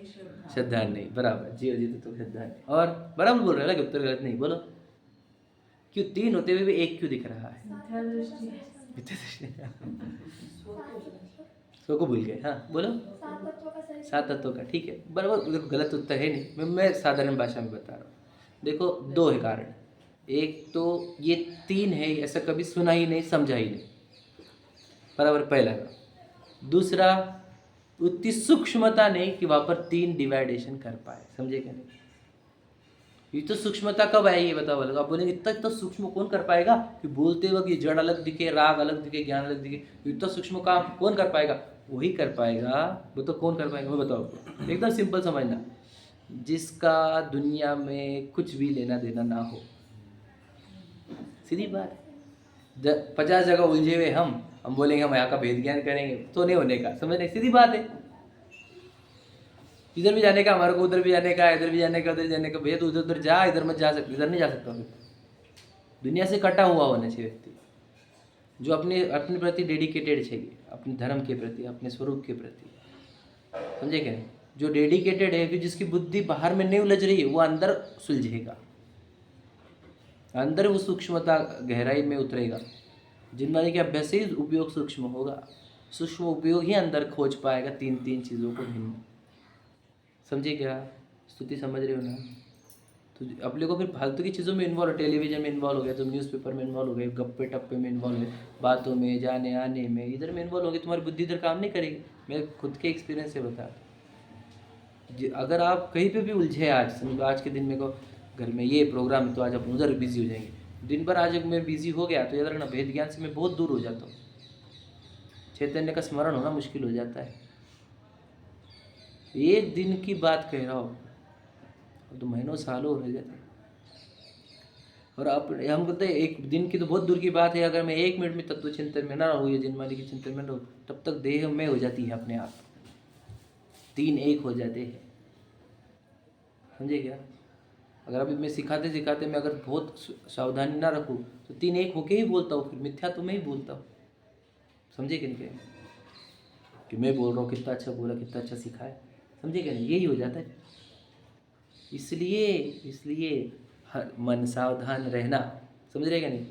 श्रद्धा नहीं, बराबर, जीव अजीव तो श्रद्धा नहीं, और बराबर बोल रहे हैं, उत्तर गलत नहीं, बोलो क्यों तीन होते हुए भी एक क्यों दिख रहा है, मिथ्या दृष्टि, सो को भूल गए, हाँ बोलो, सात तत्वों का, ठीक है बराबर, देखो गलत उत्तर है नहीं, मैं साधारण भाषा में बता रहा हूँ। देखो दो है कारण, एक तो ये तीन है ऐसा कभी सुना ही नहीं, समझा ही नहीं, बराबर, पहला का। दूसरा, उतनी सूक्ष्मता नहीं कि वहाँ पर तीन डिवाइडेशन कर पाए, समझे क्या नहीं। ये तो सूक्ष्मता कब आई ये बताओ, बोलेगा आप बोलेंगे इतना तो सूक्ष्म कौन कर पाएगा, कि बोलते वक्त ये जड़ अलग दिखे, राग अलग दिखे, ज्ञान अलग दिखे, इतना सूक्ष्म काम कौन कर पाएगा, वही कर पाएगा। वो तो कौन कर पाएगा, मैं बताओ आपको, एकदम सिंपल समझना, जिसका दुनिया में कुछ भी लेना देना ना हो, सीधी बात। 50 जगह उलझे हुए हम बोलेंगे हम यहाँ का भेद ज्ञान करेंगे, तो नहीं होने का, समझ नहीं, सीधी बात है। इधर भी जाने का हमारे को, उधर भी जाने का, इधर भी जाने का, उधर जाने का, भैया तो उधर उधर जा, इधर मत जा सकते, इधर नहीं जा सकता। दुनिया से कटा हुआ होना चाहिए व्यक्ति, जो अपने प्रति डेडिकेटेड चाहिए, अपने धर्म के प्रति, अपने स्वरूप के प्रति, समझे क्या, जो डेडिकेटेड है, फिर जिसकी बुद्धि बाहर में नहीं उलझ रही है, वो अंदर सुलझेगा, अंदर वो सूक्ष्मता गहराई में उतरेगा। जिनवानी के अभ्यास से ही उपयोग सूक्ष्म होगा, सूक्ष्म उपयोग ही अंदर खोज पाएगा तीन चीज़ों को भिन्न, समझे क्या, स्तुति समझ रहे हो ना। तो अपने को फिर फालतू की चीज़ों में इन्वॉल्व, टेलीविजन में इन्वॉल्व हो गया, तुम न्यूज़पेपर में इन्वॉल्व हो गए, गप्पे टप्पे में इन्वॉल्व हो गए, बातों में, जाने आने में, इधर में इन्वॉल्व हो गए, तुम्हारी बुद्धि इधर काम नहीं करेगी। मैं खुद के एक्सपीरियंस से बता, अगर आप कहीं पे भी उलझे, आज समझो आज के दिन में को घर में ये प्रोग्राम है तो आज आप उधर बिजी हो जाएंगे, दिन भर आज मैं बिजी हो गया तो याद रखना भेद ज्ञान से मैं बहुत दूर हो जाता हूँ, चैतन्य का स्मरण होना मुश्किल हो जाता है। एक दिन की बात कह रहा हूँ, अब तो महीनों सालों हो जाते हैं। और अब हम कहते हैं एक दिन की तो बहुत दूर की बात है, अगर मैं 1 मिनट में तत्व चिंतन में ना रहूँ या जिनमाली के चिंतन में रहूँ, तब तक देह में हो जाती है अपने आप, 3 एक हो जाते हैं। समझे क्या? अगर अभी मैं सिखाते सिखाते मैं अगर बहुत सावधानी ना रखूँ तो 3 एक होके ही बोलता हूँ, फिर मिथ्या तो मैं ही बोलता हूँ। समझे कि नहीं? कि मैं बोल रहा हूँ कितना अच्छा बोला, कितना अच्छा सिखाया, समझे क्या नहीं? यही हो जाता है। इसलिए हर मन सावधान रहना, समझ रहे क्या नहीं?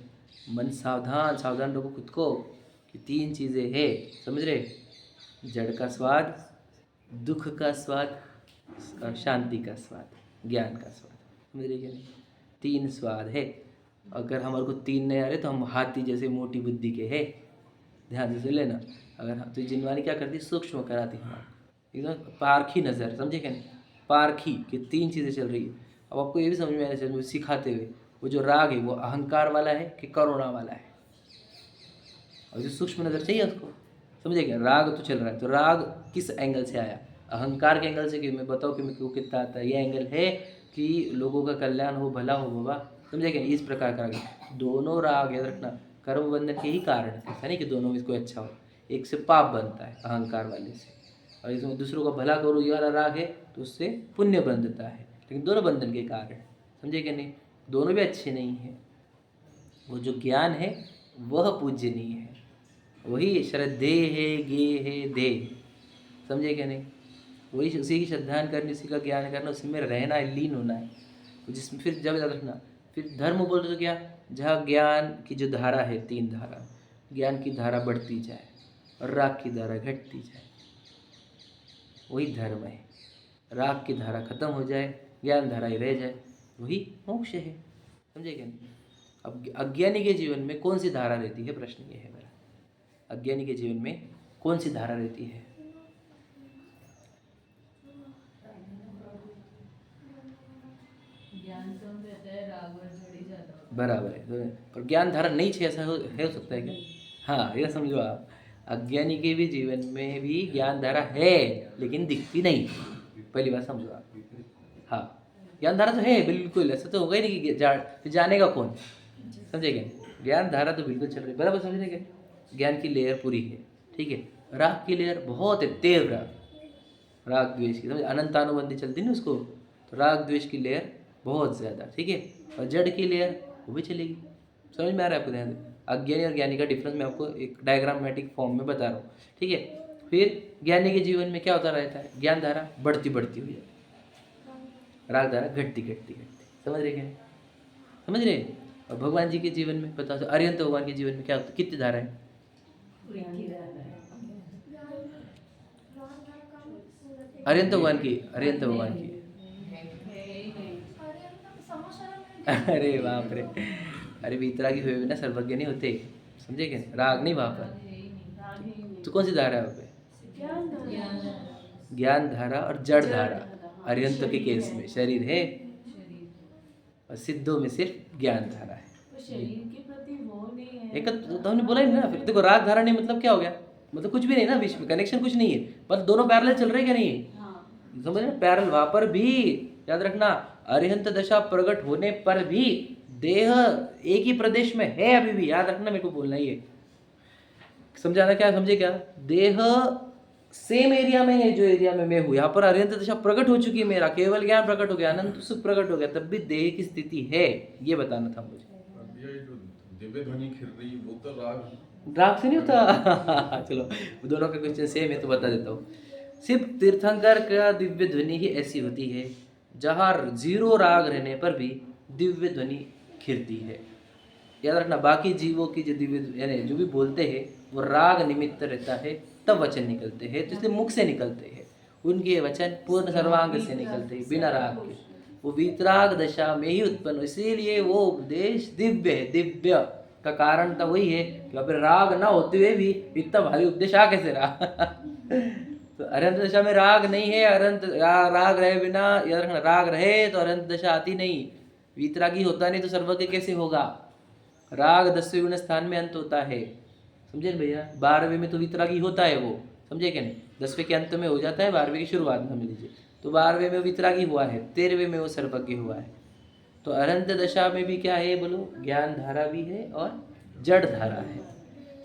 मन सावधान सावधान रखो खुद को कि 3 चीज़ें है, समझ रहे? जड़ का स्वाद, दुख का स्वाद और शांति का स्वाद, ज्ञान का स्वाद, समझ रहे क्या नहीं? 3 स्वाद है। अगर हमारे को 3 नहीं आ रहे तो हम हाथी जैसे मोटी बुद्धि के है, ध्यान से लेना। अगर तो जिनवानी क्या करती, सूक्ष्म कराती हमारे एकदम पारखी नज़र, समझे क्या नहीं? पारखी कि 3 चीज़ें चल रही है। अब आपको ये भी समझ में आना चाहिए सिखाते हुए, वो जो राग है वो अहंकार वाला है कि करुणा वाला है। और जो सूक्ष्म नज़र चाहिए उसको, समझे क्या? राग तो चल रहा है, तो राग किस एंगल से आया? अहंकार के एंगल से कि मैं बताऊँ कि मेरे को कितना आता है, ये एंगल है कि लोगों का कल्याण हो, भला हो बाबा, समझे क्या? इस प्रकार का राग। दोनों राग याद रखना कर्म बंधन के ही कारण है, ऐसा नहीं कि दोनों में कोई अच्छा हो। एक से पाप बनता है अहंकार वाले से, और इसमें दूसरों का भला करो ये वाला राग है तो उससे पुण्य बंधता है, लेकिन दोनों बंधन के कारण, समझे क्या नहीं? दोनों भी अच्छे नहीं हैं। वो जो ज्ञान है वह पूजनीय है, वही श्रद्धे है, गे है, दे, समझे क्या नहीं? वही उसी की श्रद्धान करनी, उसी का ज्ञान करना, उसी में रहना है, लीन होना है। जिसमें फिर जब याद रखना, फिर धर्म बोलते तो क्या, जहाँ ज्ञान की जो धारा है, 3 धारा, ज्ञान की धारा बढ़ती जाए और राग की धारा घटती जाए, वही धर्म है। राग की धारा खत्म हो जाए, ज्ञान धारा ही रह जाए, वही मोक्ष है, समझे क्या नहीं? अब अज्ञानी के जीवन में कौन सी धारा रहती है, प्रश्न ये है मेरा। अज्ञानी के जीवन में कौन सी धारा रहती है? ज्ञान कम रहता है, राग और जोड़ी ज्यादा होता बराबर है, पर ज्ञान धारा नहीं है, ऐसा हो सकता है क्या? हाँ, यह समझो आप, अज्ञानी के भी जीवन में भी ज्ञान धारा है लेकिन दिखती नहीं, पहली बात समझो आप। हाँ, ज्ञान धारा तो है बिल्कुल, ऐसा तो होगा ही नहीं कि जानेगा कौन, समझे क्या? ज्ञान धारा तो बिल्कुल चल रही है, बराबर समझने के? ज्ञान की लेयर पूरी है, ठीक है। राग की लेयर बहुत है, तीव्र राग द्वेष की, समझे? अनंतानुबंधी चलती ना उसको, तो राग द्वेष की लेयर बहुत ज़्यादा, ठीक है। और जड़ की लेयर वो भी चलेगी, समझ में आ रहा है आपको? ध्यान दें, अज्ञानी और ज्ञानी का डिफरेंस मैं आपको एक डायग्रामेटिक फॉर्म में बता रहा हूँ, ठीक है। फिर ज्ञानी के जीवन में क्या होता रहता है, ज्ञान धारा बढ़ती बढ़ती हुई जाती है, राग धारा घटती घटती घटती, समझ रहे क्या? समझ रहे? और भगवान जी के जीवन में बताओ, अरिहंत भगवान के जीवन में क्या होता है, कितनी धारा है? अरिहंत भगवान की, अरिहंत भगवान की, अरे बाप रे, अरे वीतरागी हुए ना सर्वज्ञ नहीं होते, समझे क्या? राग नहीं वहाँ पर, तो कौन सी धारा है वहाँ पे? ज्ञान धारा और जड़ धारा। अरिहंत के केस में शरीर है और सिद्धों में सिर्फ ज्ञान धारा है। शरीर के प्रति वो नहीं है, एक तो हमने बोला ही ना, फिर देखो राग धारा नहीं मतलब क्या हो गया, मतलब कुछ भी नहीं ना, बीच में कनेक्शन कुछ नहीं है, बस दोनों पैरेलल चल रहे क्या नहीं है, समझ रहे? पैरेलल। वहाँ पर भी याद रखना, अरिहंत दशा प्रकट होने पर भी देह एक ही प्रदेश में है अभी भी, याद रखना, मेरे को बोलना ही है, समझाना क्या, समझे क्या? देह सेम एरिया में है जो एरिया में मैं हूँ, यहाँ पर अरिहंत दशा प्रकट हो चुकी है, मेरा केवल ज्ञान प्रकट हो गया, अनंत सुख प्रकट हो गया, तब भी देह की स्थिति है, ये बताना था मुझे। ये जो दिव्य ध्वनि खिल रही वो तो राग से नहीं होता चलो दोनों का क्वेश्चन सेम है तो बता देता हूँ। सिर्फ तीर्थंकर का दिव्य ध्वनि ही ऐसी होती है जहाँ 0 राग रहने पर भी दिव्य ध्वनि खिलती है, याद रखना। बाकी जीवों की जो दिव्य यानी जो भी बोलते हैं वो राग निमित्त रहता है तब वचन निकलते हैं, तो इसलिए मुख से निकलते हैं, उनके वचन पूर्ण सर्वांग से निकलते हैं बिना राग के, वो वीतराग दशा में ही उत्पन्न, इसीलिए वो उपदेश दिव्य है। दिव्य का कारण तो वही है कि फिर राग ना होते हुए भी इतना भारी उपदेश आ कैसे रहा तो अरंत दशा में राग नहीं है, अरंत राग रहे बिना, याद रखना, राग रहे तो अरंत दशा आती नहीं, वीतरागी होता नहीं तो सर्वज्ञ कैसे होगा, राग 10वें गुण स्थान में अंत होता है, समझे ना भैया। 12वें में तो वितरागी होता है वो, समझे क्या नहीं। 10वें के अंत में हो जाता है, 12वें की शुरुआत में समझ लीजिए। तो 12वें में वितरागी हुआ है, 13वें में वो सर्वज्ञ हुआ है। तो अनंत दशा में भी क्या है बोलो, ज्ञान धारा भी है और जड़ धारा है।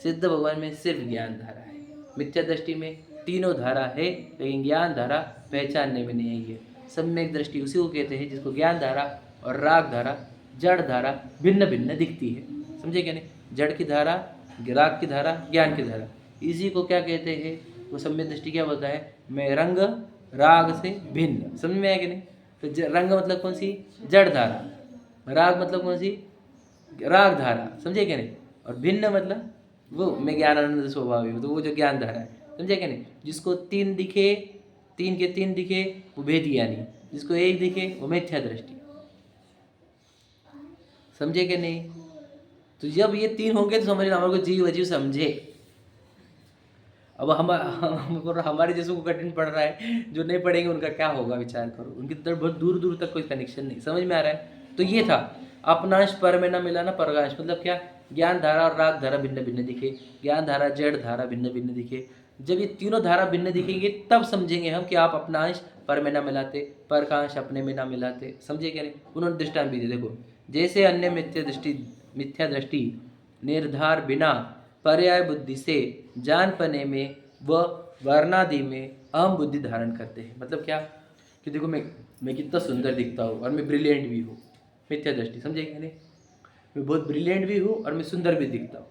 सिद्ध भगवान में सिर्फ ज्ञान धारा है। मिथ्या दृष्टि में तीनों धारा है, लेकिन ज्ञान धारा पहचानने में नहीं आई है। सम्यक दृष्टि उसी को कहते हैं जिसको ज्ञान धारा और राग धारा, जड़ धारा भिन्न भिन्न दिखती है, समझे क्या नहीं। जड़ की धारा, राग की धारा, ज्ञान की धारा, इसी को क्या कहते हैं, वो सम्यक दृष्टि क्या बोलता है, मैं रंग राग से भिन्न, समझ में आया कि नहीं। तो रंग मतलब कौन सी, जड़ धारा, राग मतलब कौन सी, राग धारा, समझे क्या नहीं। और भिन्न मतलब वो मैं ज्ञानानंद स्वभाव हूँ, तो वो जो ज्ञान धारा है, समझे क्या नहीं। जिसको तीन दिखे, तीन के तीन दिखे वो भेद ज्ञानी, जिसको एक दिखे वो मिथ्या दृष्टि, समझे क्या नहीं। तो जब ये तीन होंगे तो समझना हमारे को जीव अजीव समझे। अब हमारे जैसों को कठिन पड़ रहा है, जो नहीं पढ़ेंगे उनका क्या होगा विचार करो। उनकी तरफ बहुत दूर दूर तक कोई कनेक्शन नहीं, समझ में आ रहा है। तो ये था अपनांश पर में न मिला ना परगांश, मतलब क्या, ज्ञान धारा और राग धारा भिन्न भिन्न दिखे, ज्ञान धारा जड़ धारा भिन्न भिन्न दिखे। जब ये तीनों धारा भिन्न दिखेंगे तब समझेंगे हम कि आप अपना अंश पर में न मिलाते, पर का अंश अपने में न मिलाते, समझे क्या नहीं। उन्होंने दृष्टांत भी दिए, देखो जैसे अन्य मिथ्या दृष्टि निर्धार बिना पर्याय बुद्धि से जान पने में व वर्णादि में अहम बुद्धि धारण करते हैं। मतलब क्या कि देखो मैं कितना सुंदर दिखता हूँ और मैं ब्रिलियंट भी हूँ, मिथ्या दृष्टि, समझे क्या नहीं। मैं बहुत ब्रिलियंट भी हूँ और मैं सुंदर भी दिखता हूँ,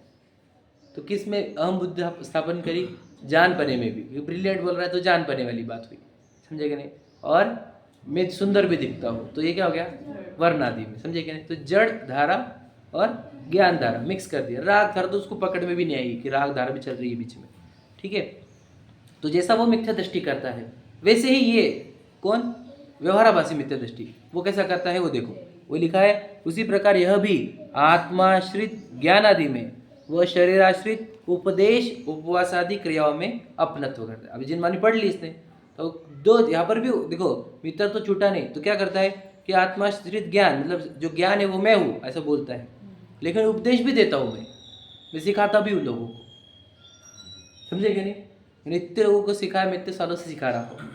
तो किस में अहम बुद्धि स्थापन करी, जान पने में भी। ब्रिलियंट बोल रहा है तो जान पने वाली बात हुई, समझे क्या नहीं। और मैं सुंदर भी दिखता हूँ, तो ये क्या हो गया, वर्णादि में, समझे क्या नहीं। तो जड़ धारा और ज्ञान धारा मिक्स कर दिया। राग धारा तो उसको पकड़ में भी नहीं आई कि राग धारा भी चल रही है बीच में, ठीक है। तो जैसा वो मिथ्या दृष्टि करता है वैसे ही ये कौन, व्यवहाराभासी मिथ्या दृष्टि, वो कैसा करता है वो देखो, वो लिखा है उसी प्रकार यह भी आत्माश्रित ज्ञान आदि में व शरीराश्रित उपदेश उपवास आदि क्रियाओं में अपनत्व करता है। अभी जिनमानी पढ़ ली इसने, तो दो यहाँ पर भी देखो, मित्र तो छूटा नहीं, तो क्या करता है कि आत्माश्रित ज्ञान, मतलब जो ज्ञान है वो मैं हूँ ऐसा बोलता है, लेकिन उपदेश भी देता हूँ मैं सिखाता भी हूँ लोगों को, समझे कि नहीं। मैंने इतने लोगों को सिखाया, मैं इतने सालों से सिखा रहा हूँ।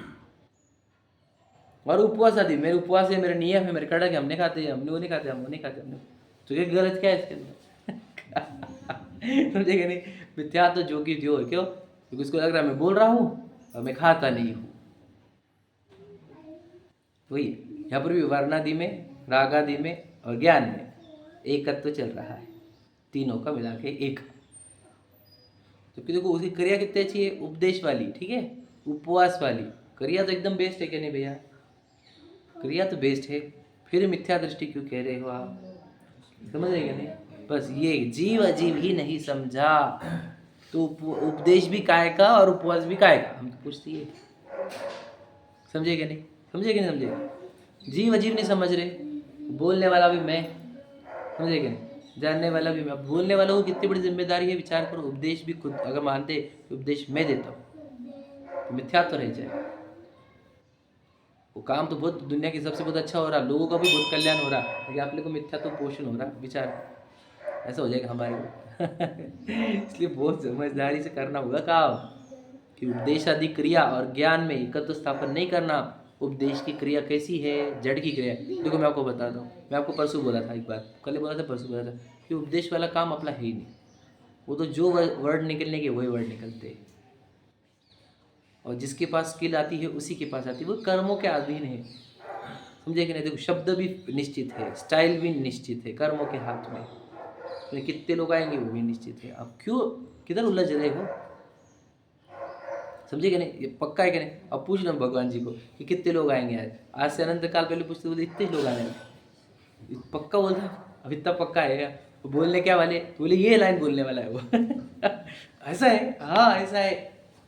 और उपवास आदि, मेरे उपवास है, मेरे नियम है, मेरे कड़क है, हमने खाते हैं, हमने वो नहीं खाते, हम वो नहीं खाते, हमने, तो ये गलत क्या है इसके अंदर समझे कि नहीं। मिथ्या तो जो कि जो है, क्यों, क्योंकि उसको लग रहा है मैं बोल रहा हूँ और मैं खाता नहीं हूँ। वही यहाँ पर भी वर्णादि में, रागादि में और ज्ञान में एकत्व चल रहा है, तीनों का मिला के एक। तो देखो उसकी क्रिया कितनी अच्छी है, उपदेश वाली, ठीक है, उपवास वाली क्रिया तो एकदम बेस्ट है, क्या नहीं भैया, क्रिया तो बेस्ट है। फिर मिथ्या दृष्टि क्यों कह रहे हो आप, समझ रहे क्या नहीं। बस ये जीव अजीव ही नहीं समझा, तो उपदेश भी काय का और उपवास भी काय का, हम तो पूछती है, समझे क्या नहीं, समझे क्या नहीं समझे। जीव अजीब नहीं समझ रहे, बोलने वाला भी मैं, समझे क्या नहीं, जानने वाला भी मैं। बोलने वाला को कितनी बड़ी जिम्मेदारी है, विचार करो। उपदेश भी खुद अगर मानते उपदेश मैं देता हूँ तो मिथ्या तो रह जाए। वो काम तो बहुत दुनिया की सबसे बहुत अच्छा हो रहा, लोगों का भी बहुत कल्याण हो रहा, लेकिन आप लोग को मिथ्या तो पोषण हो रहा, विचार ऐसा हो जाएगा हमारे को इसलिए बहुत समझदारी से करना होगा काम, कि उपदेश आदि क्रिया और ज्ञान में एकत्व स्थापन नहीं करना। उपदेश की क्रिया कैसी है, जड़ की क्रिया। देखो मैं आपको बताता हूँ, मैं आपको परसों बोला था, एक बार कल बोला था, परसों बोला था कि उपदेश वाला काम अपना है ही नहीं। वो तो जो वर्ड निकलने के वही वर्ड निकलते हैं, और जिसके पास स्किल आती है उसी के पास आती है, वो कर्मों के अधीन है, समझे कि नहीं। देखो शब्द भी निश्चित है, स्टाइल भी निश्चित है, कर्मों के हाथ में। तो कितने लोग आएंगे वो भी निश्चित है। अब क्यों किधर उलझ रहे हो, समझे कि नहीं, ये पक्का है कि नहीं। अब पूछ लो भगवान जी को कि कितने लोग आएंगे आज से अनंत काल पहले पूछते बोले इतने लोग आने वाले, पक्का बोलता, अब इतना पक्का है क्या। वो बोलने क्या वाले, बोले ये लाइन बोलने वाला है वो ऐसा है, हाँ ऐसा है।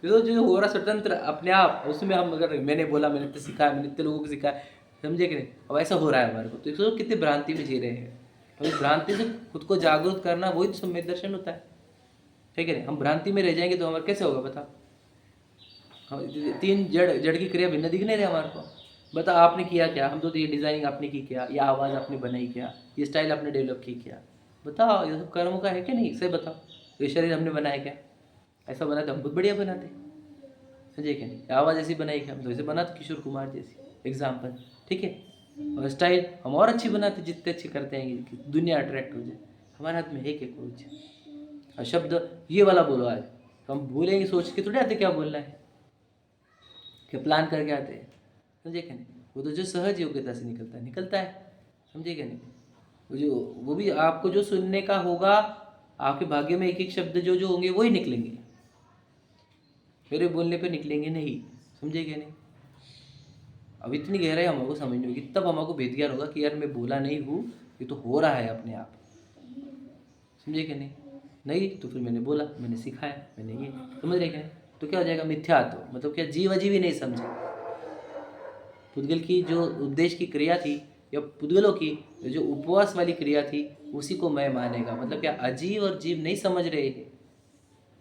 तो जो हो रहा स्वतंत्र अपने आप, उसमें हम अगर मैंने बोला, मैंने इतने सिखाया, मैंने इतने लोगों को सिखाया, समझे कि नहीं। अब ऐसा हो रहा है हमारे को, तो सोचो कितनी भ्रांति में जी रहे हैं। तो इस भ्रांति से खुद को जागरूक करना वही तो सम्यक दर्शन होता है, ठीक है। हम भ्रांति में रह जाएंगे तो हमारा कैसे होगा बता। हम तीन जड़ की क्रिया भिन्न दिख नहीं रहे हमारे को, बता आपने किया क्या। हम तो ये डिज़ाइनिंग आपने की क्या, ये आवाज़ आपने बनाई क्या, ये स्टाइल आपने डेवलप की क्या, बताओ ये सब कर्म का है कि नहीं, सही बताओ। ये शरीर हमने बनाया क्या? ऐसा बना तो हम बहुत बढ़िया बनाते, समझे क्या नहीं? आवाज़ ऐसी बनाई क्या? हम तो ऐसे बनाते किशोर कुमार जैसी, एग्जाम्पल, ठीक है। और स्टाइल हम और अच्छी बनाते, जितने अच्छे करते हैं कि दुनिया अट्रैक्ट हो जाए। हमारे हाथ में है क्या कुछ? और शब्द ये वाला बोलो आज, तो हम बोलेंगे सोच के थोड़ी आते क्या बोलना है, क्या प्लान करके आते हैं, समझे क्या नहीं? वो तो जो सहज योग्यता से निकलता है, समझे क्या नहीं? वो भी आपको जो सुनने का होगा, आपके भाग्य में एक एक शब्द जो जो होंगे वही निकलेंगे, मेरे बोलने पे निकलेंगे नहीं, समझे क्या नहीं? अब इतनी गहराई हमको समझनी होगी, तब हमको भेद ज्ञान होगा कि यार मैं बोला नहीं हूँ, ये तो हो रहा है अपने आप, समझे क्या नहीं? नहीं तो फिर मैंने बोला, मैंने सिखाया, मैंने ये, समझ रहे क्या नहीं? तो क्या हो जाएगा? मिथ्यात्व, मतलब क्या? जीव अजीव ही नहीं समझे। पुद्गल की जो उपदेश की क्रिया थी, या पुद्गलों की जो उपवास वाली क्रिया थी, उसी को मैं मानेगा, मतलब क्या? अजीव और जीव नहीं समझ रहे हैं।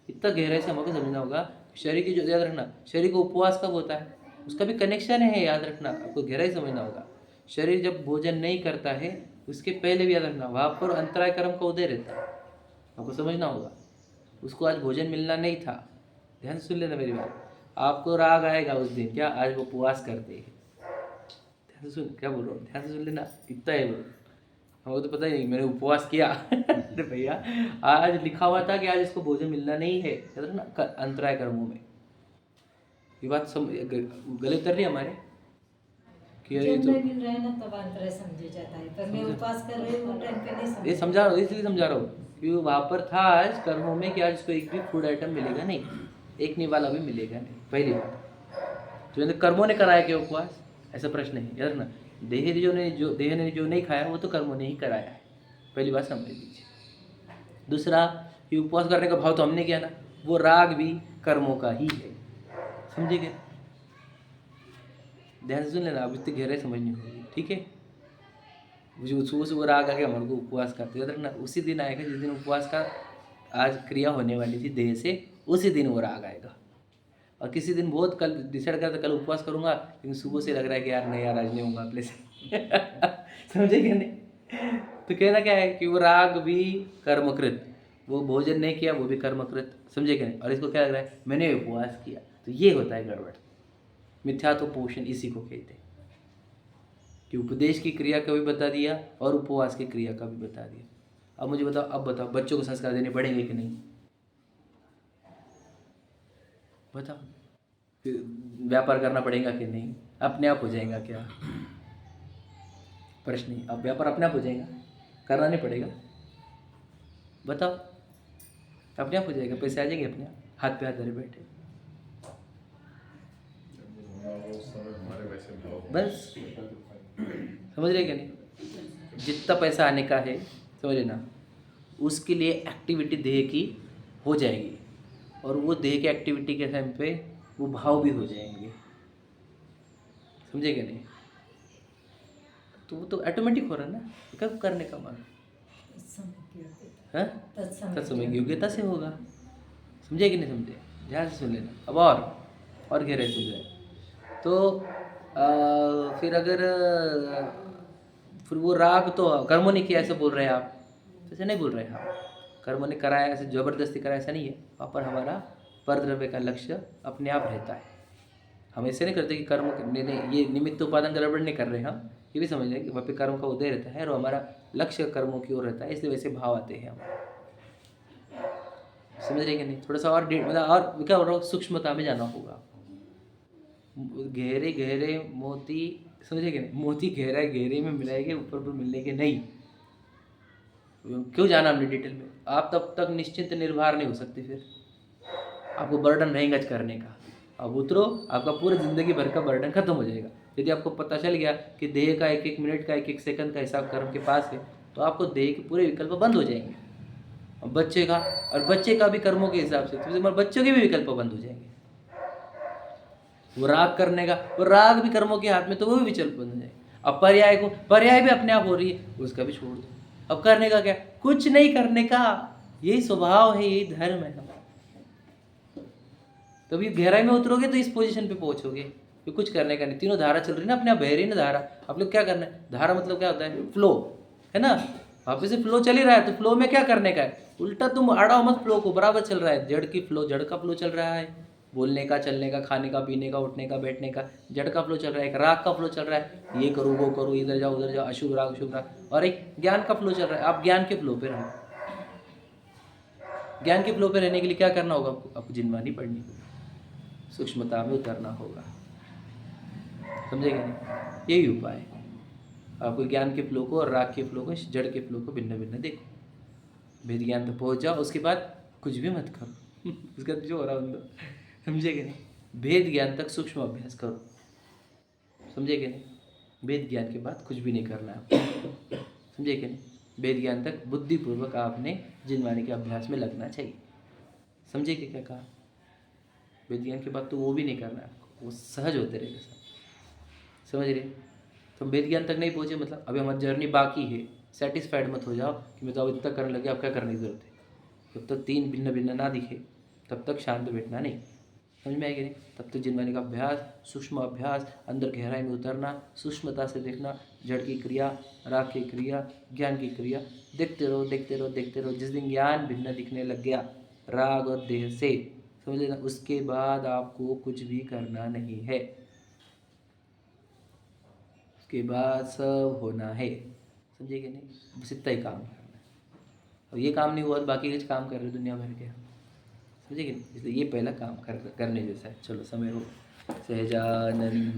इतना गहराई से हमको समझना होगा। शरीर की जो, याद रखना, शरीर को उपवास कब होता है, उसका भी कनेक्शन है, याद रखना, आपको गहराई समझना होगा। शरीर जब भोजन नहीं करता है, उसके पहले भी याद रखना, वहाँ पर अंतराय कर्म का उदय रहता है, आपको समझना होगा। उसको आज भोजन मिलना नहीं था, ध्यान से सुन लेना मेरी बात। आपको राग आएगा उस दिन, क्या आज वो उपवास करते हैं, ध्यान से सुन, क्या बोल रहा हूँ, ध्यान से सुन लेना, इतना है वो। हमको तो पता ही नहीं, मैंने उपवास किया अरे भैया, आज लिखा हुआ था कि आज इसको भोजन मिलना नहीं है, याद रखना, अंतराय कर्मों में। ये बात गले उतर रही है हमारे कि ये जब तो मैं मिल रहा है ना तब अंतराय समझा जाता है, पर मैं उपवास कर रही हूँ टाइम पे नहीं ये समझा। समझा रहा हूँ, इसलिए समझा रहा हूँ कि वहाँ पर था आज कर्मों में कि आज इसको एक भी फूड आइटम मिलेगा नहीं, एक निवाला भी मिलेगा नहीं, पहली बात। तो कर्मों ने कराया क्या उपवास, ऐसा प्रश्न है, यार ना। देह ने जो नहीं खाया वो तो कर्मों ने ही कराया है, पहली बात समझ लीजिए। दूसरा, ये उपवास करने का भाव तो हमने किया ना, वो राग भी कर्मों का ही है, समझे क्या? ध्यान से सुन लेना, अब इतनी गहराई समझनी होगी, ठीक है। मुझे सुबह सुबह राग आ गया, हमारे को उपवास करते, याद रखना, उसी दिन आएगा जिस दिन उपवास का आज क्रिया होने वाली थी देह से, उसी दिन वो राग आएगा। और किसी दिन बहुत कल डिसाइड करता कल उपवास करूंगा, लेकिन सुबह से लग रहा है कि यार नहीं यार आज नहीं होगा अपने से समझे क्या नहीं? तो कहना क्या है कि वो राग भी कर्मकृत, वो भोजन नहीं किया वो भी कर्मकृत, समझे क्या नहीं? और इसको क्या लग रहा है, मैंने उपवास किया, तो ये होता है गड़बड़। मिथ्यात्व पोषण इसी को कहते हैं कि उपदेश की क्रिया का भी बता दिया और उपवास की क्रिया का भी बता दिया। अब मुझे बताओ, अब बताओ, बच्चों को संस्कार देने पड़ेंगे कि नहीं? बताओ, फिर व्यापार करना पड़ेगा कि नहीं? अपने आप हो जाएगा क्या? प्रश्न नहीं, अब व्यापार अपने आप हो जाएगा, करना नहीं पड़ेगा? बताओ, अपने आप हो जाएगा, पैसे आ जाएंगे अपने आप, हाथ पे हाथ धरे बैठे, उस समय हमारे वैसे भाव बस। समझ रहे क्या नहीं? जितना पैसा आने का है, समझ लेना, उसके लिए एक्टिविटी देह की हो जाएगी, और वो देह की एक्टिविटी के टाइम पे वो भाव भी हो जाएंगे, समझे क्या नहीं? तो वो तो ऑटोमेटिक हो रहा है ना, कब करने का मन है, तत्समय की योग्यता से होगा, समझे कि नहीं समझे? ध्यान से सुन लेना। अब और गहराई सुन जाए तो फिर अगर फिर वो राग तो कर्मों ने किया ऐसे बोल रहे हैं आप, ऐसे नहीं बोल रहे हैं आप, कर्मों ने कराया ऐसे जबरदस्ती कराया ऐसा नहीं है। वहाँ पर हमारा परद्रव्य का लक्ष्य अपने आप रहता है, हम ऐसे नहीं करते कि कर्म ये निमित्त उपादान गड़बड़ नहीं कर रहे हैं, हम ये भी समझ लें कि वहाँ पे कर्म का उदय रहता है और हमारा लक्ष्य कर्मों की ओर रहता है, इसलिए वैसे भाव आते हैं हमारे, समझ रहे कि नहीं? थोड़ा सा और मतलब और क्या हो रहा हो, सूक्ष्मता में जाना होगा। गहरे गहरे मोती, समझे कि नहीं? मोती गहरे में मिलाएंगे, ऊपर पर मिलने के नहीं। क्यों जाना हमने डिटेल में? आप तब तक निश्चिंत निर्भर नहीं हो सकते, फिर आपको बर्डन रहेगा करने का। अब उतरो, आपका पूरा जिंदगी भर का बर्डन खत्म हो जाएगा। यदि आपको पता चल गया कि देह का एक एक मिनट का एक एक सेकंड का हिसाब कर्म के पास है, तो आपको देह के पूरे विकल्प बंद हो जाएंगे। और बच्चे का भी कर्मों के हिसाब से, तो बच्चों के भी विकल्प बंद हो जाएंगे। वो राग करने का, वो राग भी कर्मों के हाथ में, तो वो भी विकल्प बंद हो जाएगा। अब पर्याय भी अपने आप हो रही है, उसका भी छोड़ दो। अब करने का क्या? कुछ नहीं करने का, यही स्वभाव है, यही धर्म है हमारा। तभी गहराई में उतरोगे तो इस पोजीशन पे पहुंचोगे कि कुछ करने का नहीं। तीनों धारा चल रही ना अपने आप, बह रही ना धारा। आप लोग क्या करना है? धारा मतलब क्या होता है? फ्लो, है ना? वापस से फ्लो चल ही रहा है, तो फ्लो में क्या करने का है, उल्टा तुम अड़ाओ मत फ्लो को, बराबर चल रहा है। जड़ का फ्लो चल रहा है, बोलने का, चलने का, खाने का, पीने का, उठने का, बैठने का, जड़ का फ्लो चल रहा है। एक राग का फ्लो चल रहा है, ये करो वो करो, इधर जाओ उधर जाओ, अशुभ राग। और एक ज्ञान का फ्लो चल रहा है। आप ज्ञान के फ्लो पे रहो। ज्ञान के फ्लो पे रहने के लिए क्या करना होगा आपको जिनवानी पढ़नी होगी, सूक्ष्मता में उतरना होगा, समझेगा नहीं? यही उपाय है। आपको ज्ञान के फ्लो को और राग के फ्लो को, जड़ के फ्लो को भिन्न भिन्न देखो, भेद ज्ञान तक पहुंच जाओ। उसके बाद कुछ भी मत करो उसके बाद जो हो रहा है समझेगा नहीं? भेद ज्ञान तक सूक्ष्म अभ्यास करो, समझेगा नहीं? भेद ज्ञान के बाद कुछ भी नहीं करना है आपको, समझेगा नहीं? भेद ज्ञान तक बुद्धिपूर्वक आपने जिनवाणी के अभ्यास में लगना चाहिए, समझेगा क्या कहा? वेद ज्ञान के बाद तो वो भी नहीं करना है आपको, वो सहज होते रहेगा सब, समझ रहे? तो वेद ज्ञान तक नहीं पहुँचे मतलब अभी हमारी जर्नी बाकी है। सेटिस्फाइड मत हो जाओ कि मैं तो अब इतना करने लगे, अब क्या करने की जरूरत है। जब तक तीन भिन्न भिन्न ना दिखे तब तक शांत बैठना नहीं, समझ में आएगी नहीं? तब तक जिनवाणी का अभ्यास, सूक्ष्म अभ्यास, अंदर गहराई में उतरना, सूक्ष्मता से देखना, जड़ की क्रिया, राग की क्रिया, ज्ञान की क्रिया, देखते रहो देखते रहो देखते रहो। जिस दिन ज्ञान भिन्न दिखने लग गया राग और देह से, समझ लेना, उसके बाद आपको कुछ भी करना नहीं है, उसके बाद सब होना है, समझिए नहीं? बस इतना ही काम करना है। और ये काम नहीं हुआ तो बाकी कुछ काम कर रहे दुनिया भर के, समझिए नहीं? इसलिए ये पहला काम करने जैसा है। चलो समय हो। सहजानंद